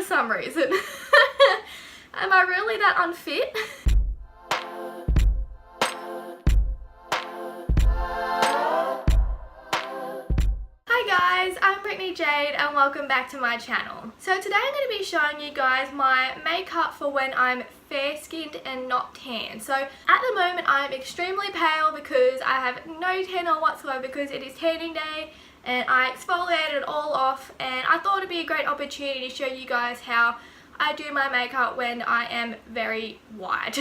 some reason. Am I really that unfit? Hi guys, I'm Brittany Jade and welcome back to my channel. So today I'm going to be showing you guys my makeup for when I'm fair skinned and not tan. So at the moment I'm extremely pale because I have no tan on whatsoever because it is tanning day and I exfoliated it all off, and I thought it'd be a great opportunity to show you guys how I do my makeup when I am very white.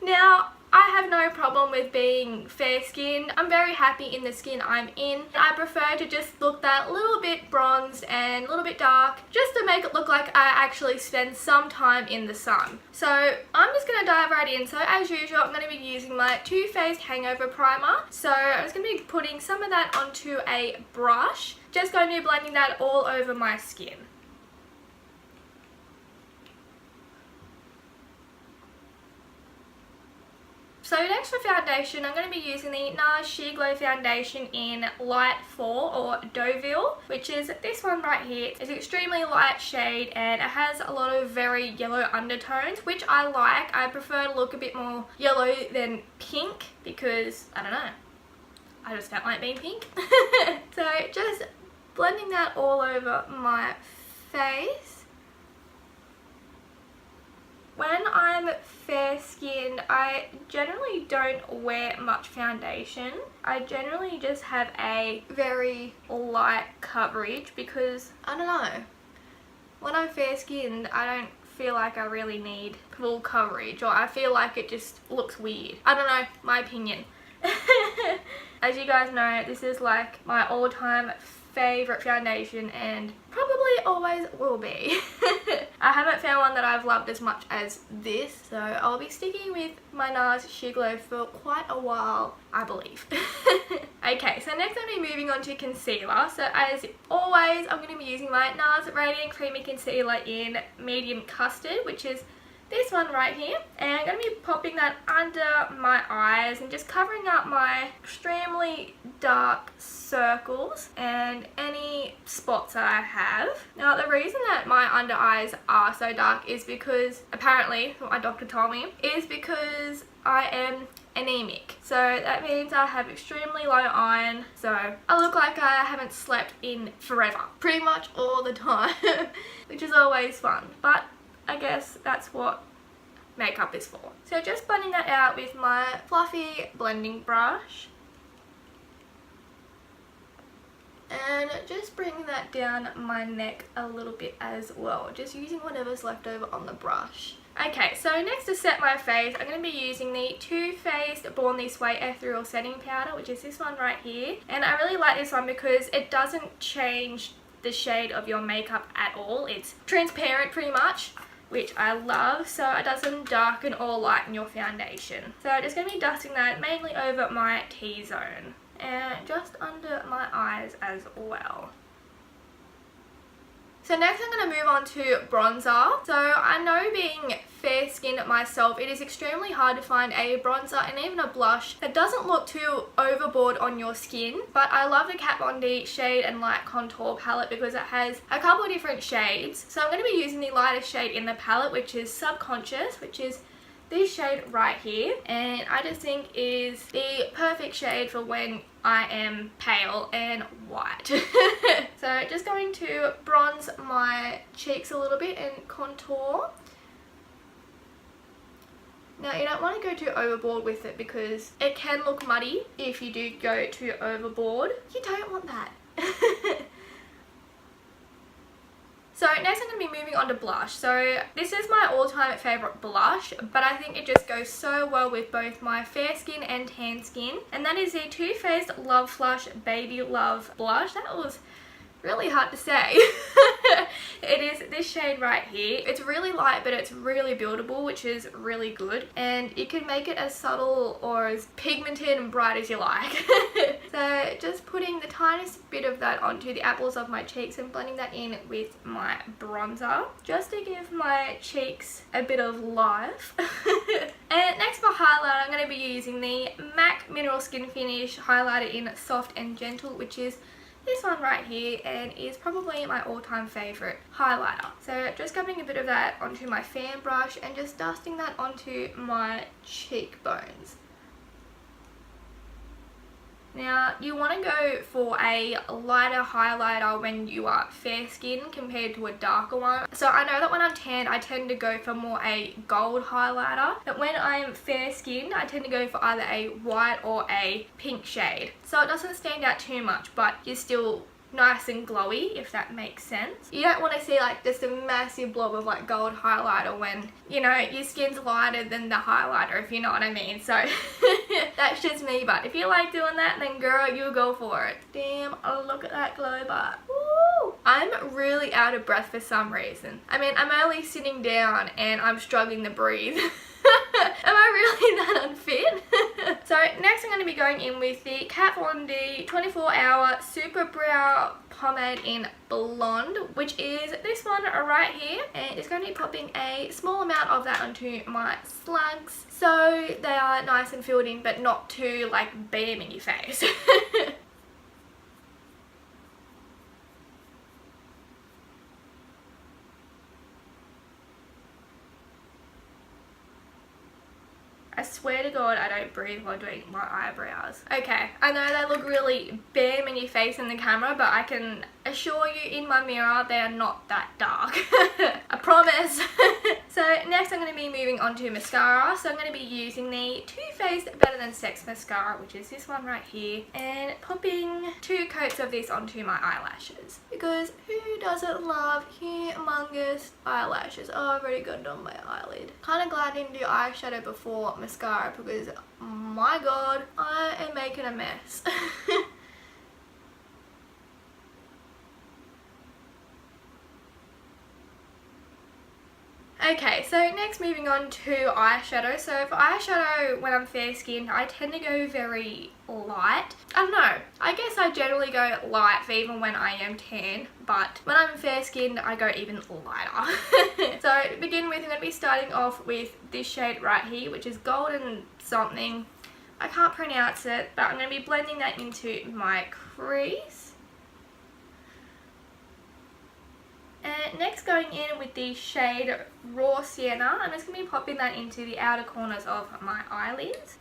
Now, I have no problem with being fair skinned. I'm very happy in the skin I'm in. I prefer to just look that little bit bronzed and a little bit dark just to make it look like I actually spend some time in the sun. So I'm just going to dive right in. So as usual, I'm going to be using my Too Faced Hangover Primer. So I'm just going to be putting some of that onto a brush. Just going to be blending that all over my skin. So next for foundation, I'm going to be using the NARS Sheer Glow Foundation in Light 4 or Deauville, which is this one right here. It's an extremely light shade and it has a lot of very yellow undertones, which I like. I prefer to look a bit more yellow than pink because, I don't know, I just don't like being pink. So just blending that all over my face. When I'm fair skinned, I generally don't wear much foundation. I generally just have a very light coverage because, I don't know, when I'm fair skinned I don't feel like I really need full coverage, or I feel like it just looks weird. I don't know, my opinion. As you guys know, this is like my all-time favourite foundation and probably always will be. I haven't found one that I've loved as much as this, so I'll be sticking with my NARS Sheer Glow for quite a while, I believe. Okay, so next I'm going to be moving on to concealer. So as always, I'm going to be using my NARS Radiant Creamy Concealer in Medium Custard, which is this one right here, and I'm going to be popping that under my eyes and just covering up my extremely dark circles and any spots that I have. Now the reason that my under eyes are so dark is because, apparently, what my doctor told me, is because I am anemic. So that means I have extremely low iron, so I look like I haven't slept in forever, pretty much all the time, which is always fun, but I guess that's what makeup is for. So just blending that out with my fluffy blending brush. And just bringing that down my neck a little bit as well. Just using whatever's left over on the brush. Okay, so next to set my face, I'm going to be using the Too Faced Born This Way Ethereal Setting Powder, which is this one right here. And I really like this one because it doesn't change the shade of your makeup at all. It's transparent pretty much, which I love, so it doesn't darken or lighten your foundation. So I'm just going to be dusting that mainly over my T-zone and just under my eyes as well. So next I'm going to move on to bronzer. So I know, being fair skinned myself, it is extremely hard to find a bronzer and even a blush that doesn't look too overboard on your skin. But I love the Kat Von D Shade and Light Contour palette because it has a couple of different shades. So I'm going to be using the lightest shade in the palette, which is Subconscious, which is this shade right here, and I just think is the perfect shade for when I am pale and white. So just going to bronze my cheeks a little bit and contour. Now you don't want to go too overboard with it because it can look muddy if you do go too overboard. You don't want that. So next I'm going to be moving on to blush. So this is my all-time favourite blush, but I think it just goes so well with both my fair skin and tan skin. And that is the Too Faced Love Flush Baby Love Blush. That was really hard to say. It is this shade right here. It's really light, but it's really buildable, which is really good. And you can make it as subtle or as pigmented and bright as you like. So just putting the tiniest bit of that onto the apples of my cheeks and blending that in with my bronzer, just to give my cheeks a bit of life. And next for highlighter, I'm going to be using the MAC Mineral Skin Finish Highlighter in Soft and Gentle, which is this one right here, and is probably my all-time favourite highlighter. So just grabbing a bit of that onto my fan brush and just dusting that onto my cheekbones. Now, you want to go for a lighter highlighter when you are fair skinned compared to a darker one. So I know that when I'm tanned, I tend to go for more a gold highlighter. But when I'm fair skinned, I tend to go for either a white or a pink shade. So it doesn't stand out too much, but you're still nice and glowy, if that makes sense. You don't want to see like just a massive blob of like gold highlighter when, you know, your skin's lighter than the highlighter, if you know what I mean. So that's just me, but if you like doing that, then girl, you go for it. Damn, oh, look at that glow bar. Woo! I'm really out of breath for some reason. I mean, I'm only sitting down and I'm struggling to breathe. Am I really that unfit? So next I'm going to be going in with the Kat Von D 24-hour Super Brow Pomade in Blonde, which is this one right here, and it's going to be popping a small amount of that onto my slugs so they are nice and filled in but not too like bam in your face. I swear to God, I don't breathe while doing my eyebrows. Okay, I know they look really bam in your face in the camera, but I can assure you in my mirror, they are not that dark. I promise. So next I'm going to be moving on to mascara. So I'm going to be using the Too Faced Better Than Sex mascara, which is this one right here, and popping 2 coats of this onto my eyelashes. Because who doesn't love humongous eyelashes? Oh, I've already got it on my eyelid. Kind of glad I didn't do eyeshadow before mascara because, my God, I am making a mess. Okay, so next moving on to eyeshadow. So for eyeshadow, when I'm fair skinned, I tend to go very light. I don't know, I guess I generally go light for even when I am tan, but when I'm fair skinned, I go even lighter. So to begin with, I'm going to be starting off with this shade right here, which is golden something. I can't pronounce it, but I'm going to be blending that into my crease. And next going in with the shade Raw Sienna, I'm just going to be popping that into the outer corners of my eyelids.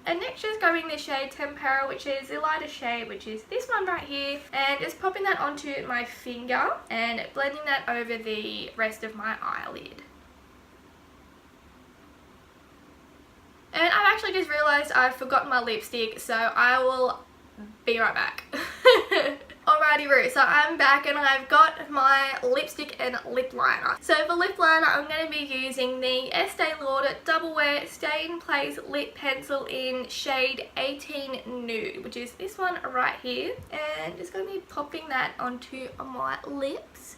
And next just going the shade Tempera, which is the lighter shade, which is this one right here, and just popping that onto my finger and blending that over the rest of my eyelid. And I've actually just realised I've forgotten my lipstick, so I will be right back. Alrighty Roo, so I'm back and I've got my lipstick and lip liner. So for lip liner, I'm going to be using the Estee Lauder Double Wear Stay in Place Lip Pencil in shade 18 Nude, which is this one right here. And just going to be popping that onto my lips.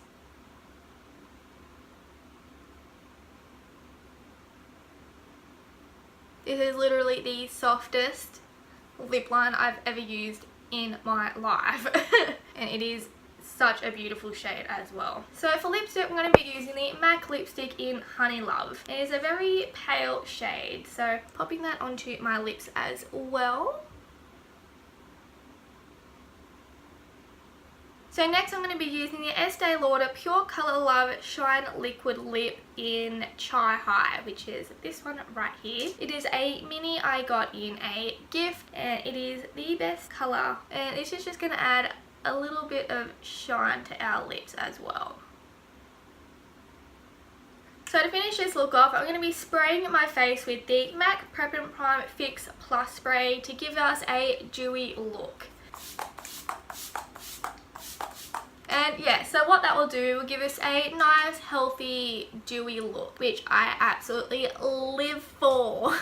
This is literally the softest lip liner I've ever used in my life. And it is such a beautiful shade as well. So for lipstick, I'm going to be using the MAC lipstick in Honey Love. It is a very pale shade, so popping that onto my lips as well. So next I'm going to be using the Estee Lauder Pure Colour Love Shine Liquid Lip in Chai High, which is this one right here. It is a mini I got in a gift, and it is the best colour, and this is just going to add a little bit of shine to our lips as well. So to finish this look off, I'm going to be spraying my face with the MAC Prep and Prime Fix Plus Spray to give us a dewy look. And yeah, so what that will do will give us a nice, healthy, dewy look, which I absolutely live for.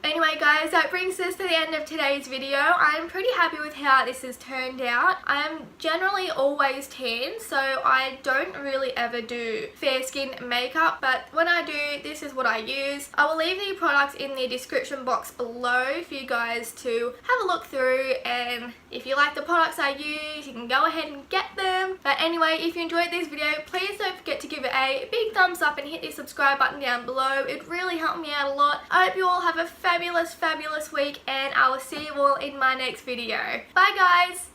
Anyway guys, that brings us to the end of today's video. I'm pretty happy with how this has turned out. I'm generally always tan, so I don't really ever do fair skin makeup, but when I do, this is what I use. I will leave the products in the description box below for you guys to have a look through, and if you like the products I use, you can go ahead and get them. But anyway, if you enjoyed this video, please don't forget to give it a big thumbs up and hit the subscribe button down below. It really helped me out a lot. I hope you all have a fabulous fabulous week, and I will see you all in my next video. Bye guys!